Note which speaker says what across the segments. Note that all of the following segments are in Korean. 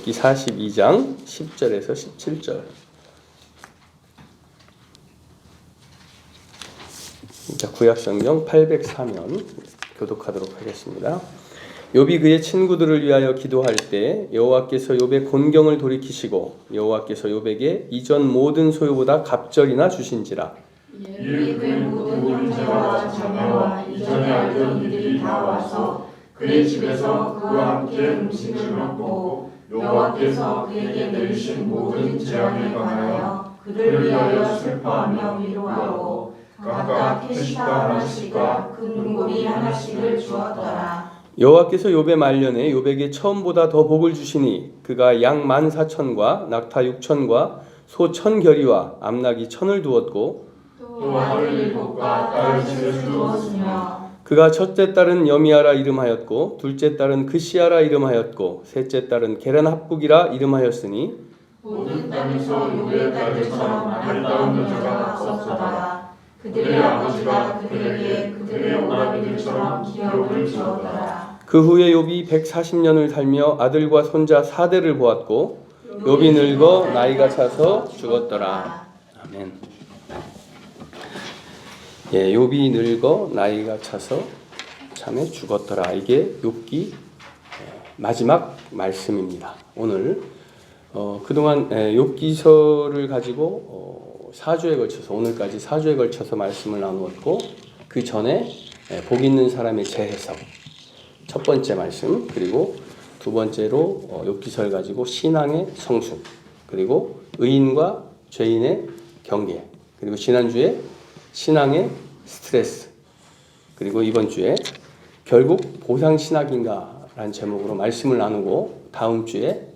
Speaker 1: 욥기 42장 10절에서 17절. 자, 구약성경 804면 교독하도록 하겠습니다. 욥이 그의 친구들을 위하여 기도할 때 여호와께서 욥의 곤경을 돌이키시고 여호와께서 욥에게 이전 모든 소유보다 갑절이나 주신지라.
Speaker 2: 이에 그의 모든 형제와 자매와 이전에 알던 이들이 다 와서 그의 집에서 그와 함께 음식을 먹고 여호와께서 그에게 내리신 모든 재앙에 관하여 그를 위하여 슬퍼하며 위로하고 각각 캐시다 하나씩과 금고리 하나씩을 주었더라.
Speaker 1: 여호와께서 욥의 말년에 욥에게 처음보다 더 복을 주시니 그가 양 14,000과 낙타 6,000과 소 1,000결이와 암낙이 1,000을 두었고
Speaker 2: 또 아들 7과 딸 7을 두었으며
Speaker 1: 그가 첫째 딸은 여미아라 이름하였고 둘째 딸은 그시아라 이름하였고 셋째 딸은 게란 합국이라 이름하였으니
Speaker 2: 모든 땅에서 욥의 딸들처럼 아름다운 여자가 없었더라. 그들의 아버지가 그들에게 그들의 오라비들처럼 기업을 주었더라.
Speaker 1: 그 후에 욥이 140년을 살며 아들과 손자 4대를 보았고 욥이 늙어 나이가 차서 죽었더라. 아멘. 예, 욥이 늙어 나이가 차서 참에 죽었더라. 이게 욥기 마지막 말씀입니다. 오늘 그동안 욥기서를 가지고 4주에 걸쳐서 오늘까지 4주에 걸쳐서 말씀을 나누었고 그 전에 복 있는 사람의 재해석 첫 번째 말씀, 그리고 두 번째로 욥기서를 가지고 신앙의 성숙, 그리고 의인과 죄인의 경계, 그리고 지난주에 신앙의 스트레스, 그리고 이번 주에 결국 보상신학인가 라는 제목으로 말씀을 나누고 다음 주에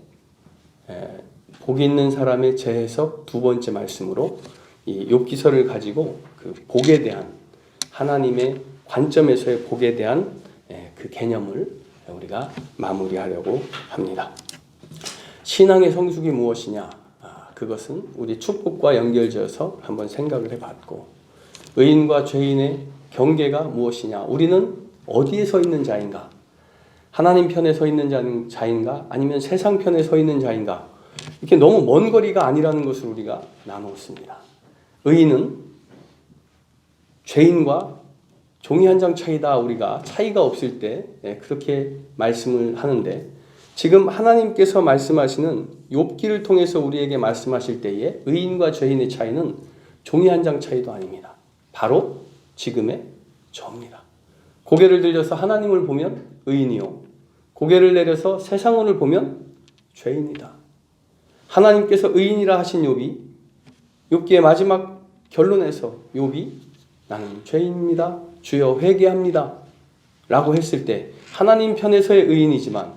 Speaker 1: 복 있는 사람의 재해석 두 번째 말씀으로 이 욥기서를 가지고 그 복에 대한 하나님의 관점에서의 복에 대한 그 개념을 우리가 마무리하려고 합니다. 신앙의 성숙이 무엇이냐? 그것은 우리 축복과 연결지어서 한번 생각을 해봤고 의인과 죄인의 경계가 무엇이냐? 우리는 어디에 서 있는 자인가? 하나님 편에 서 있는 자인가? 아니면 세상 편에 서 있는 자인가? 이렇게 너무 먼 거리가 아니라는 것을 우리가 나누었습니다. 의인은 죄인과 종이 한 장 차이다. 우리가 차이가 없을 때 그렇게 말씀을 하는데 지금 하나님께서 말씀하시는 욥기를 통해서 우리에게 말씀하실 때에 의인과 죄인의 차이는 종이 한 장 차이도 아닙니다. 바로 지금의 저입니다. 고개를 들려서 하나님을 보면 의인이요 고개를 내려서 세상을 보면 죄인이다. 하나님께서 의인이라 하신 욥기의 마지막 결론에서 욥이 나는 죄인입니다. 주여 회개합니다. 라고 했을 때 하나님 편에서의 의인이지만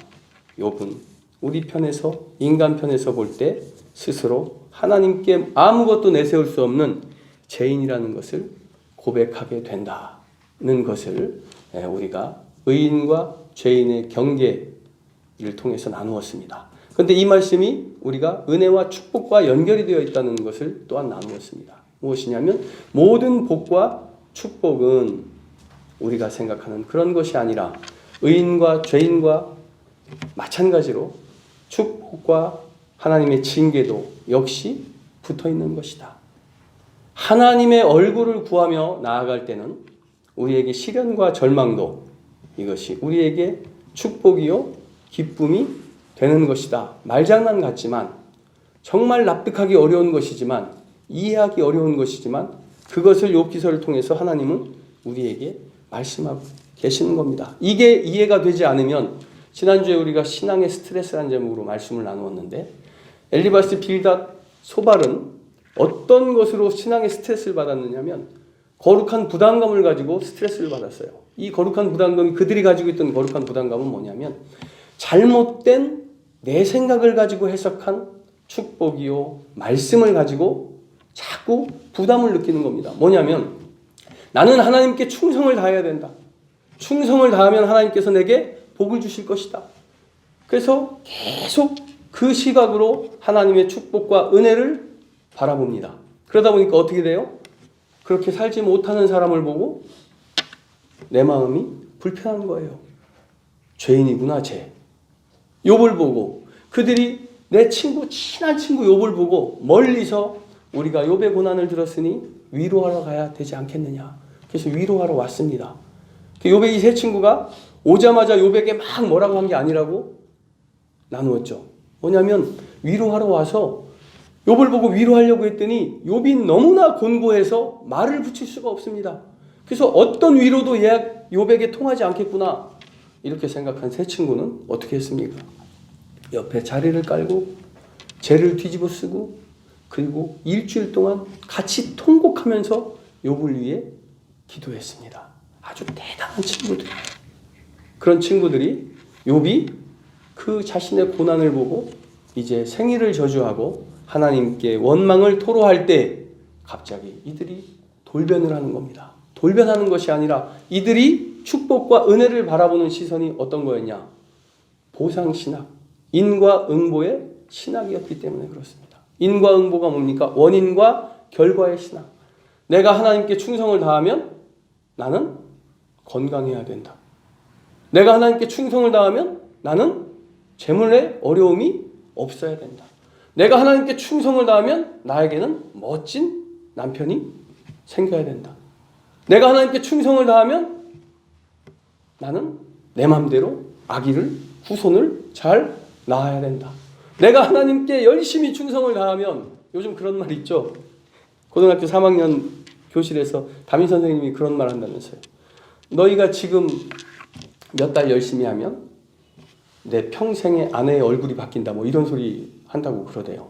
Speaker 1: 욥은 우리 편에서 인간 편에서 볼 때 스스로 하나님께 아무것도 내세울 수 없는 죄인이라는 것을 고백하게 된다는 것을 우리가 의인과 죄인의 경계를 통해서 나누었습니다. 그런데 이 말씀이 우리가 은혜와 축복과 연결이 되어 있다는 것을 또한 나누었습니다. 무엇이냐면 모든 복과 축복은 우리가 생각하는 그런 것이 아니라 의인과 죄인과 마찬가지로 축복과 하나님의 징계도 역시 붙어 있는 것이다. 하나님의 얼굴을 구하며 나아갈 때는 우리에게 시련과 절망도 이것이 우리에게 축복이요 기쁨이 되는 것이다. 말장난 같지만 정말 납득하기 어려운 것이지만 이해하기 어려운 것이지만 그것을 욥기서를 통해서 하나님은 우리에게 말씀하고 계시는 겁니다. 이게 이해가 되지 않으면 지난주에 우리가 신앙의 스트레스라는 제목으로 말씀을 나누었는데 엘리바스 빌닷 소발은 어떤 것으로 신앙의 스트레스를 받았느냐면 거룩한 부담감을 가지고 스트레스를 받았어요. 이 거룩한 부담감이 그들이 가지고 있던 거룩한 부담감은 뭐냐면 잘못된 내 생각을 가지고 해석한 축복이요 말씀을 가지고 자꾸 부담을 느끼는 겁니다. 뭐냐면 나는 하나님께 충성을 다해야 된다. 충성을 다하면 하나님께서 내게 복을 주실 것이다. 그래서 계속 그 시각으로 하나님의 축복과 은혜를 바라봅니다. 그러다 보니까 어떻게 돼요? 그렇게 살지 못하는 사람을 보고 내 마음이 불편한 거예요. 죄인이구나, 죄. 욥을 보고 그들이 내 친구, 친한 친구 욥을 보고 멀리서 우리가 욥의 고난을 들었으니 위로하러 가야 되지 않겠느냐. 그래서 위로하러 왔습니다. 욥의 이 세 친구가 오자마자 욥에게 막 뭐라고 한 게 아니라고 나누었죠. 뭐냐면 위로하러 와서 욥을 보고 위로하려고 했더니 욥이 너무나 곤고해서 말을 붙일 수가 없습니다. 그래서 어떤 위로도 욥에게 통하지 않겠구나 이렇게 생각한 세 친구는 어떻게 했습니까? 옆에 자리를 깔고 재를 뒤집어 쓰고 그리고 일주일 동안 같이 통곡하면서 욥을 위해 기도했습니다. 아주 대단한 친구들. 그런 친구들이 욥이 그 자신의 고난을 보고 이제 생일을 저주하고 하나님께 원망을 토로할 때 갑자기 이들이 돌변을 하는 겁니다. 돌변하는 것이 아니라 이들이 축복과 은혜를 바라보는 시선이 어떤 거였냐? 보상신학, 인과응보의 신학이었기 때문에 그렇습니다. 인과응보가 뭡니까? 원인과 결과의 신학. 내가 하나님께 충성을 다하면 나는 건강해야 된다. 내가 하나님께 충성을 다하면 나는 재물에 어려움이 없어야 된다. 내가 하나님께 충성을 다하면 나에게는 멋진 남편이 생겨야 된다. 내가 하나님께 충성을 다하면 나는 내 맘대로 아기를, 후손을 잘 낳아야 된다. 내가 하나님께 열심히 충성을 다하면 요즘 그런 말 있죠. 고등학교 3학년 교실에서 담임 선생님이 그런 말 한다면서요. 너희가 지금 몇 달 열심히 하면 내 평생의 아내의 얼굴이 바뀐다. 뭐 이런 소리 한다고 그러대요.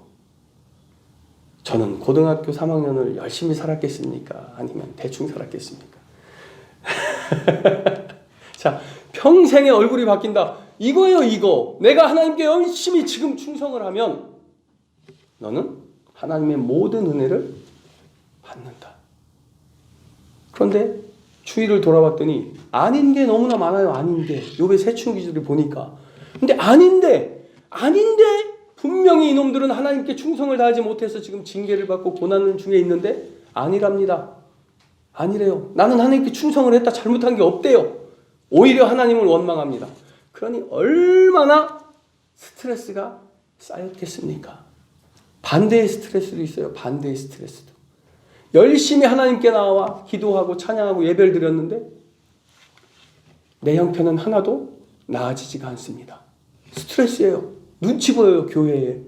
Speaker 1: 저는 고등학교 3학년을 열심히 살았겠습니까? 아니면 대충 살았겠습니까? 자, 평생의 얼굴이 바뀐다. 이거예요, 이거. 내가 하나님께 열심히 지금 충성을 하면 너는 하나님의 모든 은혜를 받는다. 그런데 주위를 돌아봤더니 아닌 게 너무나 많아요. 아닌 게. 욥의 세 친구들을 보니까. 근데 아닌데 분명히 이놈들은 하나님께 충성을 다하지 못해서 지금 징계를 받고 고난 중에 있는데 아니랍니다. 아니래요. 나는 하나님께 충성을 했다. 잘못한 게 없대요. 오히려 하나님을 원망합니다. 그러니 얼마나 스트레스가 쌓였겠습니까? 반대의 스트레스도 있어요. 반대의 스트레스도. 열심히 하나님께 나와 기도하고 찬양하고 예배를 드렸는데 내 형편은 하나도 나아지지가 않습니다. 스트레스예요. 눈치 보여요, 교회에.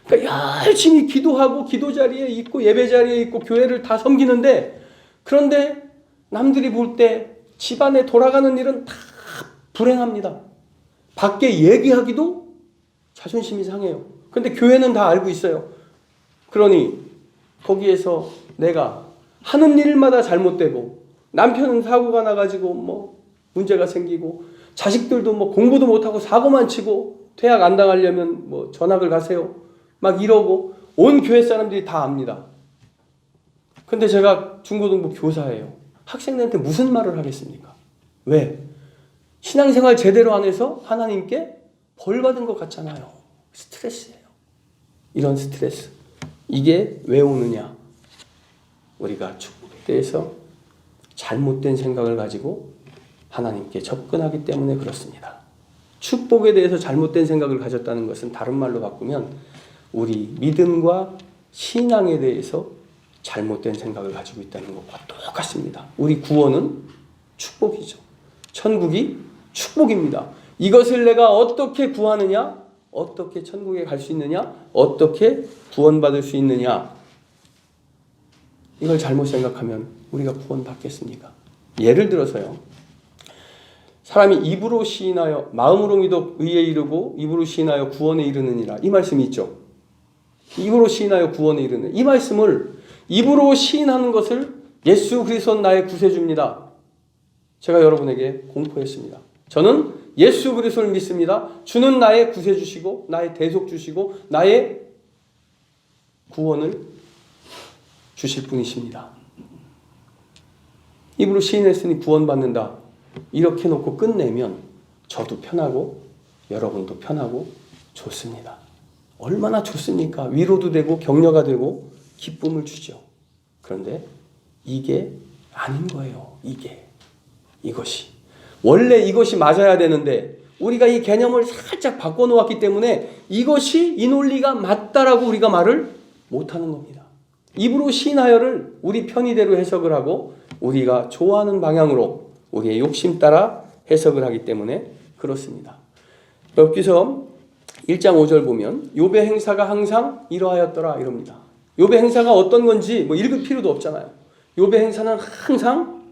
Speaker 1: 그러니까 열심히 기도하고 기도 자리에 있고 예배 자리에 있고 교회를 다 섬기는데 그런데 남들이 볼 때 집안에 돌아가는 일은 다 불행합니다. 밖에 얘기하기도 자존심이 상해요. 근데 교회는 다 알고 있어요. 그러니 거기에서 내가 하는 일마다 잘못되고 남편은 사고가 나가지고 뭐 문제가 생기고 자식들도 뭐 공부도 못하고 사고만 치고 퇴학 안 당하려면 뭐 전학을 가세요. 막 이러고 온 교회 사람들이 다 압니다. 근데 제가 중고등부 교사예요. 학생들한테 무슨 말을 하겠습니까? 왜? 신앙생활 제대로 안 해서 하나님께 벌 받은 것 같잖아요. 스트레스예요. 이런 스트레스. 이게 왜 오느냐? 우리가 축복에 대해서 잘못된 생각을 가지고 하나님께 접근하기 때문에 그렇습니다. 축복에 대해서 잘못된 생각을 가졌다는 것은 다른 말로 바꾸면 우리 믿음과 신앙에 대해서 잘못된 생각을 가지고 있다는 것과 똑같습니다. 우리 구원은 축복이죠. 천국이 축복입니다. 이것을 내가 어떻게 구하느냐? 어떻게 천국에 갈 수 있느냐? 어떻게 구원받을 수 있느냐? 이걸 잘못 생각하면 우리가 구원받겠습니까? 예를 들어서요. 사람이 입으로 시인하여 마음으로 믿어 의에 이르고 입으로 시인하여 구원에 이르느니라. 이 말씀이 있죠. 입으로 시인하여 구원에 이르는 이 말씀을 입으로 시인하는 것을 예수 그리스도는 나의 구세주입니다. 제가 여러분에게 공포했습니다. 저는 예수 그리스도를 믿습니다. 주는 나의 구세주시고 나의 대속주시고 나의 구원을 주실 분이십니다. 입으로 시인했으니 구원받는다. 이렇게 놓고 끝내면 저도 편하고 여러분도 편하고 좋습니다. 얼마나 좋습니까? 위로도 되고 격려가 되고 기쁨을 주죠. 그런데 이게 아닌 거예요. 이것이 원래 이것이 맞아야 되는데 우리가 이 개념을 살짝 바꿔놓았기 때문에 이것이 이 논리가 맞다라고 우리가 말을 못하는 겁니다. 입으로 시인하여를 우리 편의대로 해석을 하고 우리가 좋아하는 방향으로 우리의 욕심 따라 해석을 하기 때문에 그렇습니다. 여기서 1장 5절 보면 욥의 행사가 항상 이러하였더라 이럽니다. 욥의 행사가 어떤 건지 뭐 읽을 필요도 없잖아요. 욥의 행사는 항상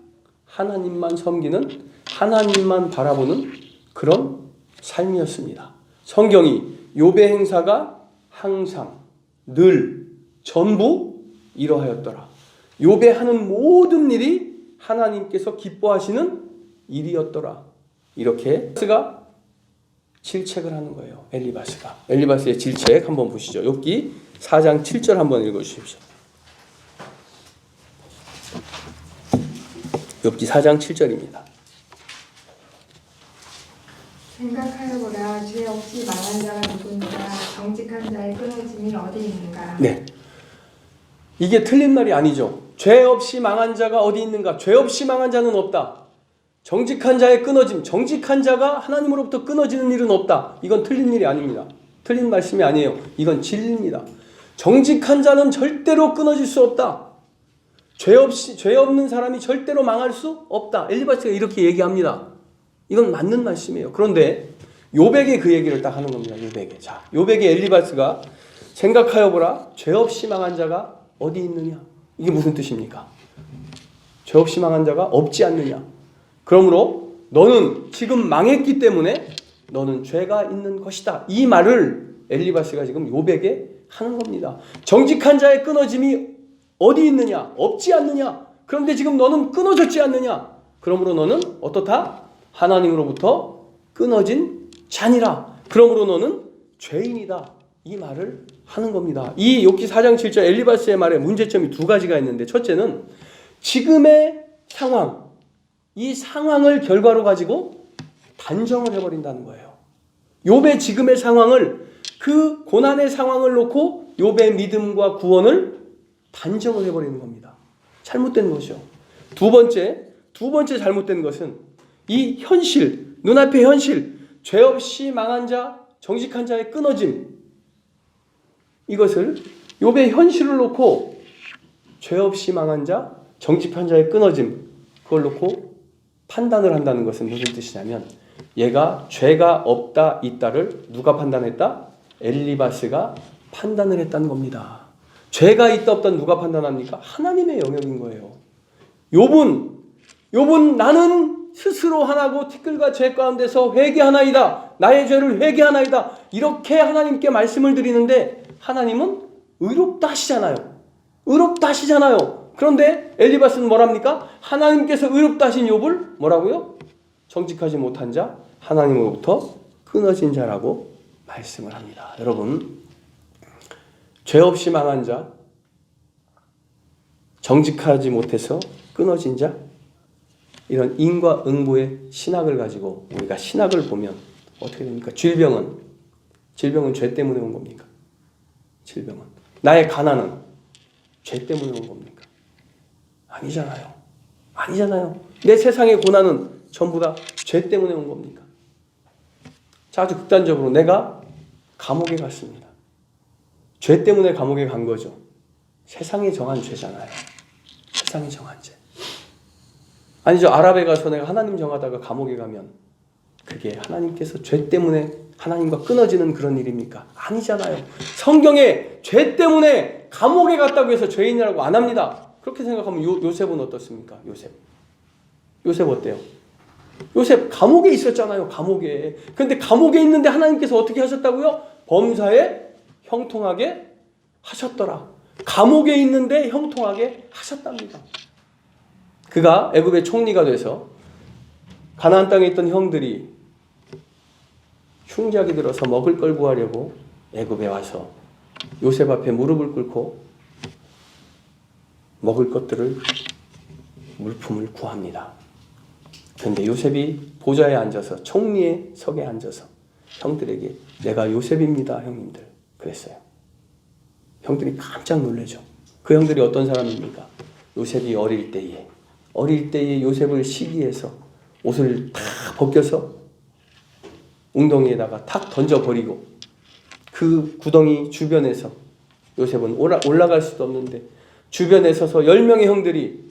Speaker 1: 하나님만 섬기는, 하나님만 바라보는 그런 삶이었습니다. 성경이 욥의 행사가 항상, 늘, 전부 이러하였더라. 욥의 하는 모든 일이 하나님께서 기뻐하시는 일이었더라. 이렇게 엘리바스가 질책을 하는 거예요. 엘리바스의 질책 한번 보시죠. 욥기 4장 7절 한번 읽어주십시오. 욥기 4장 7절입니다.
Speaker 3: 생각하여보라. 죄 없이 망한 자가 누구인가? 정직한 자의 끊어짐이 어디 있는가?
Speaker 1: 네, 이게 틀린 말이 아니죠. 죄 없이 망한 자가 어디 있는가? 죄 없이 망한 자는 없다. 정직한 자의 끊어짐, 정직한 자가 하나님으로부터 끊어지는 일은 없다. 이건 틀린 일이 아닙니다. 틀린 말씀이 아니에요. 이건 진리입니다. 정직한 자는 절대로 끊어질 수 없다. 죄 없는 사람이 절대로 망할 수 없다. 엘리바스가 이렇게 얘기합니다. 이건 맞는 말씀이에요. 그런데 욥에게 그 얘기를 딱 하는 겁니다. 욥에게. 자, 욥에게 엘리바스가 생각하여보라. 죄 없이 망한 자가 어디 있느냐? 이게 무슨 뜻입니까? 죄 없이 망한 자가 없지 않느냐? 그러므로 너는 지금 망했기 때문에 너는 죄가 있는 것이다. 이 말을 엘리바스가 지금 욥에게 하는 겁니다. 정직한 자의 끊어짐이 어디 있느냐? 없지 않느냐? 그런데 지금 너는 끊어졌지 않느냐? 그러므로 너는 어떻다? 하나님으로부터 끊어진 자니라. 그러므로 너는 죄인이다. 이 말을 하는 겁니다. 이 욥기 4장 7절 엘리바스의 말에 문제점이 두 가지가 있는데, 첫째는 지금의 상황, 이 상황을 결과로 가지고 단정을 해버린다는 거예요. 욥의 지금의 상황을, 그 고난의 상황을 놓고 욥의 믿음과 구원을 단정을 해버리는 겁니다. 잘못된 것이죠. 두 번째 잘못된 것은 이 현실, 눈앞의 현실, 죄 없이 망한 자, 정직한 자의 끊어짐, 이것을 욥의 현실을 놓고 죄 없이 망한 자, 정직한 자의 끊어짐, 그걸 놓고 판단을 한다는 것은 무슨 뜻이냐면, 얘가 죄가 없다 있다를 누가 판단했다? 엘리바스가 판단을 했다는 겁니다. 죄가 있다 없다 누가 판단합니까? 하나님의 영역인 거예요. 욥은 나는 스스로 하나고 티끌과 죄 가운데서 회개하나이다. 나의 죄를 회개하나이다. 이렇게 하나님께 말씀을 드리는데 하나님은 의롭다 하시잖아요. 의롭다 하시잖아요. 그런데 엘리바스는 뭐랍니까? 하나님께서 의롭다 하신 욥을 뭐라고요? 정직하지 못한 자, 하나님으로부터 끊어진 자라고 말씀을 합니다. 여러분, 죄 없이 망한 자, 정직하지 못해서 끊어진 자, 이런 인과 응보의 신학을 가지고 우리가 신학을 보면 어떻게 됩니까? 질병은 죄 때문에 온 겁니까? 질병은. 나의 가난은 죄 때문에 온 겁니까? 아니잖아요. 내 세상의 고난은 전부 다 죄 때문에 온 겁니까? 자, 아주 극단적으로 내가 감옥에 갔습니다. 죄 때문에 감옥에 간 거죠. 세상이 정한 죄잖아요. 세상이 정한 죄. 아니죠. 아랍에 가서 내가 하나님 정하다가 감옥에 가면 그게 하나님께서 죄 때문에 하나님과 끊어지는 그런 일입니까? 아니잖아요. 성경에 죄 때문에 감옥에 갔다고 해서 죄인이라고 안 합니다. 그렇게 생각하면 요셉은 어떻습니까? 요셉 어때요? 요셉 감옥에 있었잖아요. 감옥에. 그런데 감옥에 있는데 하나님께서 어떻게 하셨다고요? 범사에 형통하게 하셨더라. 감옥에 있는데 형통하게 하셨답니다. 그가 애굽의 총리가 돼서 가나안 땅에 있던 형들이 흉작이 들어서 먹을 걸 구하려고 애굽에 와서 요셉 앞에 무릎을 꿇고 먹을 것들을, 물품을 구합니다. 그런데 요셉이 보좌에 앉아서, 총리의 석에 앉아서 형들에게 내가 요셉입니다 형님들 그랬어요. 형들이 깜짝 놀라죠. 그 형들이 어떤 사람입니까? 요셉이 어릴 때에 요셉을 시기해서 옷을 다 벗겨서 웅덩이에다가 탁 던져버리고 그 구덩이 주변에서 요셉은 올라갈 수도 없는데 주변에 서서 10명의 형들이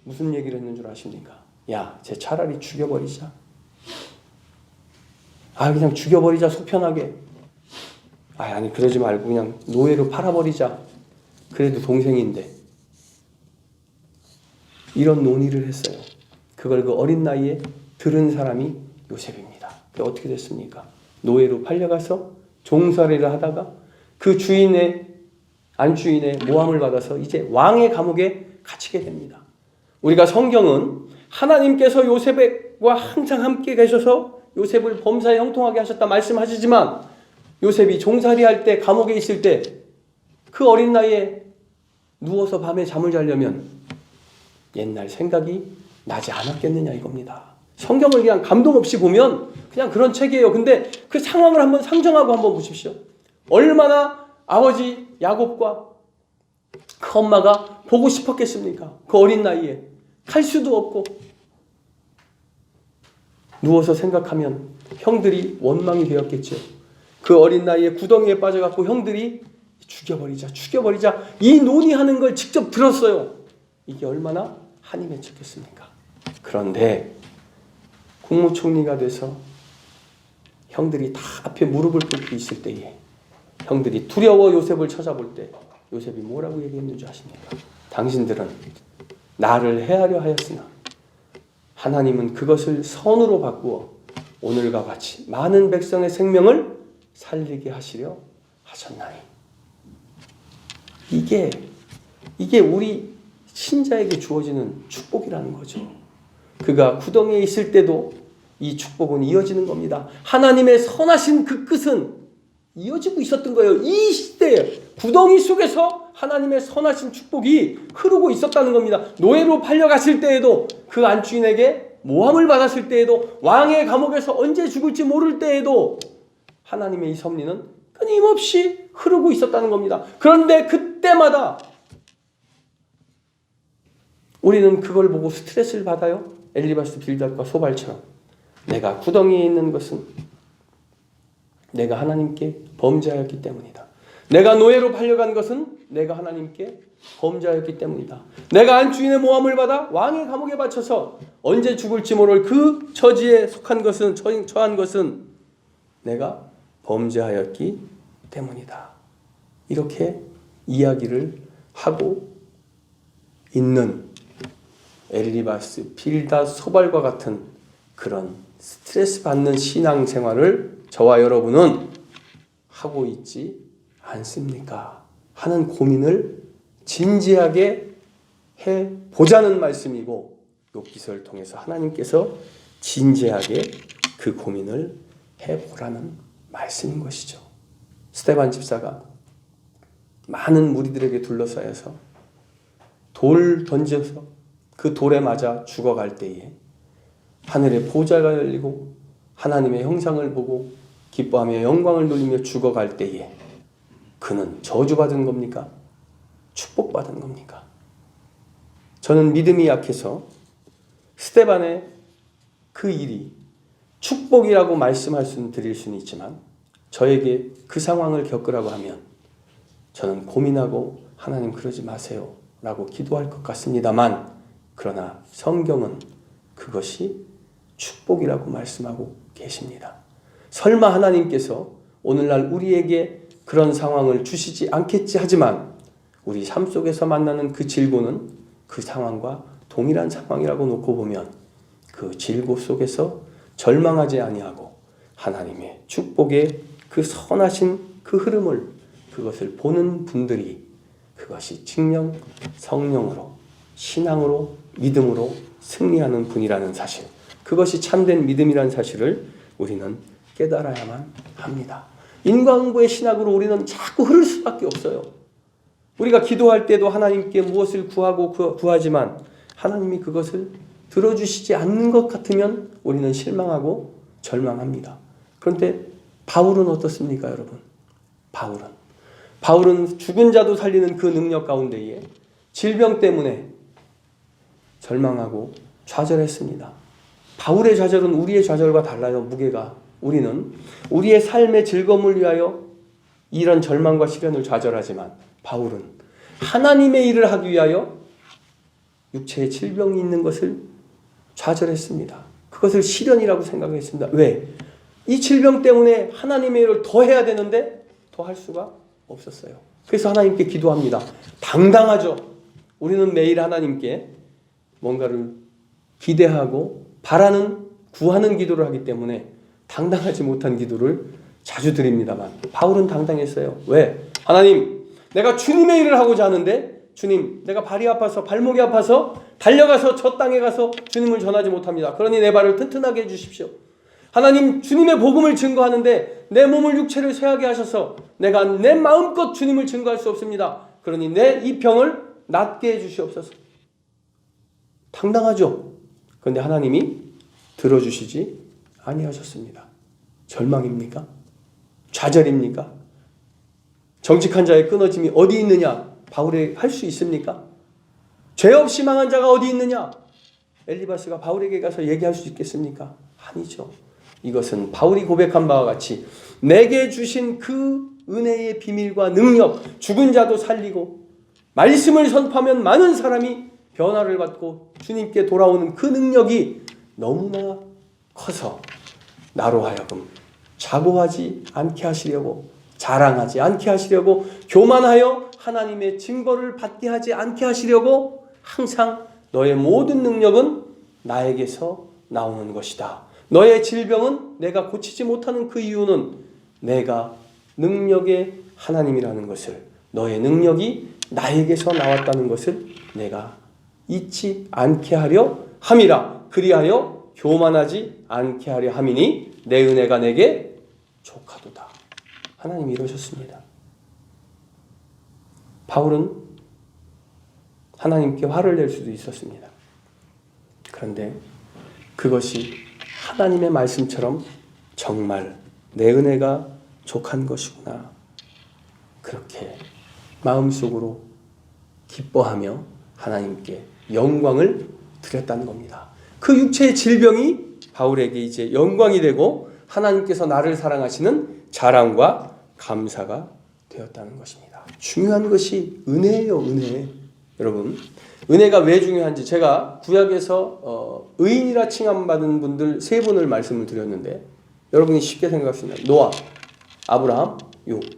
Speaker 1: 무슨 얘기를 했는 줄 아십니까? 야, 쟤 차라리 죽여버리자. 그냥 죽여버리자, 속편하게. 아니 그러지 말고 그냥 노예로 팔아버리자. 그래도 동생인데. 이런 논의를 했어요. 그걸 그 어린 나이에 들은 사람이 요셉입니다. 그게 어떻게 됐습니까? 노예로 팔려가서 종살이를 하다가 그 안주인의 모함을 받아서 이제 왕의 감옥에 갇히게 됩니다. 우리가 성경은 하나님께서 요셉과 항상 함께 계셔서 요셉을 범사에 형통하게 하셨다 말씀하시지만 요셉이 종살이할 때 감옥에 있을 때 그 어린 나이에 누워서 밤에 잠을 자려면 옛날 생각이 나지 않았겠느냐 이겁니다. 성경을 그냥 감동 없이 보면 그냥 그런 책이에요. 근데 그 상황을 한번 상정하고 한번 보십시오. 얼마나 아버지 야곱과 그 엄마가 보고 싶었겠습니까? 그 어린 나이에 갈 수도 없고 누워서 생각하면 형들이 원망이 되었겠죠. 그 어린 나이에 구덩이에 빠져갖고 형들이 죽여버리자 이 논의하는 걸 직접 들었어요. 이게 얼마나 한이 맺혔겠습니까? 그런데 국무총리가 돼서 형들이 다 앞에 무릎을 꿇고 있을 때에 형들이 두려워 요셉을 찾아볼 때 요셉이 뭐라고 얘기했는지 아십니까? 당신들은 나를 해하려 하였으나 하나님은 그것을 선으로 바꾸어 오늘과 같이 많은 백성의 생명을 살리게 하시려 하셨나니. 이게 우리 신자에게 주어지는 축복이라는 거죠. 그가 구덩이에 있을 때도 이 축복은 이어지는 겁니다. 하나님의 선하신 그 끝은 이어지고 있었던 거예요. 이 시대에 구덩이 속에서 하나님의 선하신 축복이 흐르고 있었다는 겁니다. 노예로 팔려갔을 때에도 그 안주인에게 모함을 받았을 때에도 왕의 감옥에서 언제 죽을지 모를 때에도 하나님의 이 섭리는 끊임없이 흐르고 있었다는 겁니다. 그런데 그때마다 우리는 그걸 보고 스트레스를 받아요. 엘리바스 빌닷과 소발처럼. 내가 구덩이에 있는 것은 내가 하나님께 범죄하였기 때문이다. 내가 노예로 팔려간 것은 내가 하나님께 범죄하였기 때문이다. 내가 안주인의 모함을 받아 왕의 감옥에 바쳐서 언제 죽을지 모를 그 처지에 처한 것은 내가 범죄하였기 때문이다. 이렇게 이야기를 하고 있는 엘리바스, 빌닷, 소발과 같은 그런 스트레스 받는 신앙생활을 저와 여러분은 하고 있지 않습니까? 하는 고민을 진지하게 해보자는 말씀이고 욥기서를 통해서 하나님께서 진지하게 그 고민을 해보라는 말씀인 것이죠. 스데반 집사가 많은 무리들에게 둘러싸여서 돌 던져서 그 돌에 맞아 죽어갈 때에 하늘의 보좌가 열리고 하나님의 형상을 보고 기뻐하며 영광을 돌리며 죽어갈 때에 그는 저주받은 겁니까? 축복받은 겁니까? 저는 믿음이 약해서 스데반의 그 일이 축복이라고 드릴 수는 있지만 저에게 그 상황을 겪으라고 하면 저는 고민하고 하나님 그러지 마세요 라고 기도할 것 같습니다만 그러나 성경은 그것이 축복이라고 말씀하고 계십니다. 설마 하나님께서 오늘날 우리에게 그런 상황을 주시지 않겠지 하지만 우리 삶 속에서 만나는 그 질고는 그 상황과 동일한 상황이라고 놓고 보면 그 질고 속에서 절망하지 아니하고 하나님의 축복의 그 선하신 그 흐름을 그것을 보는 분들이 그것이 증령 성령으로 신앙으로 믿음으로 승리하는 분이라는 사실, 그것이 참된 믿음이라는 사실을 우리는 깨달아야만 합니다. 인과응보의 신학으로 우리는 자꾸 흐를 수밖에 없어요. 우리가 기도할 때도 하나님께 무엇을 구하지만 하나님이 그것을 들어주시지 않는 것 같으면 우리는 실망하고 절망합니다. 그런데 바울은 어떻습니까, 여러분? 바울은 죽은 자도 살리는 그 능력 가운데에 질병 때문에 절망하고 좌절했습니다. 바울의 좌절은 우리의 좌절과 달라요. 무게가 우리는 우리의 삶의 즐거움을 위하여 이런 절망과 시련을 좌절하지만 바울은 하나님의 일을 하기 위하여 육체에 질병이 있는 것을 좌절했습니다. 그것을 시련이라고 생각했습니다. 왜? 이 질병 때문에 하나님의 일을 더 해야 되는데 더 할 수가 없었어요. 그래서 하나님께 기도합니다. 당당하죠. 우리는 매일 하나님께 뭔가를 기대하고 바라는, 구하는 기도를 하기 때문에 당당하지 못한 기도를 자주 드립니다만 바울은 당당했어요. 왜? 하나님, 내가 주님의 일을 하고자 하는데 주님, 내가 발이 아파서, 발목이 아파서 달려가서 저 땅에 가서 주님을 전하지 못합니다. 그러니 내 발을 튼튼하게 해주십시오. 하나님, 주님의 복음을 증거하는데 내 몸을, 육체를 쇠하게 하셔서 내가 내 마음껏 주님을 증거할 수 없습니다. 그러니 내 이 병을 낫게 해주시옵소서. 당당하죠. 그런데 하나님이 들어주시지 아니하셨습니다. 절망입니까? 좌절입니까? 정직한 자의 끊어짐이 어디 있느냐? 바울에게 할 수 있습니까? 죄 없이 망한 자가 어디 있느냐? 엘리바스가 바울에게 가서 얘기할 수 있겠습니까? 아니죠. 이것은 바울이 고백한 바와 같이 내게 주신 그 은혜의 비밀과 능력, 죽은 자도 살리고 말씀을 선포하면 많은 사람이 변화를 받고 주님께 돌아오는 그 능력이 너무나 커서 나로 하여금 자고하지 않게 하시려고, 자랑하지 않게 하시려고, 교만하여 하나님의 증거를 받게 하지 않게 하시려고 항상 너의 모든 능력은 나에게서 나오는 것이다. 너의 질병은 내가 고치지 못하는 그 이유는 내가 능력의 하나님이라는 것을, 너의 능력이 나에게서 나왔다는 것을 내가 잊지 않게 하려 함이라. 그리하여 교만하지 않게 하려 함이니 내 은혜가 내게 족하도다. 하나님이 이러셨습니다. 바울은 하나님께 화를 낼 수도 있었습니다. 그런데 그것이 하나님의 말씀처럼 정말 내 은혜가 족한 것이구나, 그렇게 마음속으로 기뻐하며 하나님께 영광을 드렸다는 겁니다. 그 육체의 질병이 바울에게 이제 영광이 되고 하나님께서 나를 사랑하시는 자랑과 감사가 되었다는 것입니다. 중요한 것이 은혜예요. 은혜. 여러분, 은혜가 왜 중요한지 제가 구약에서 의인이라 칭함받은 분들 세 분을 말씀을 드렸는데 여러분이 쉽게 생각하시면 노아, 아브라함, 욥,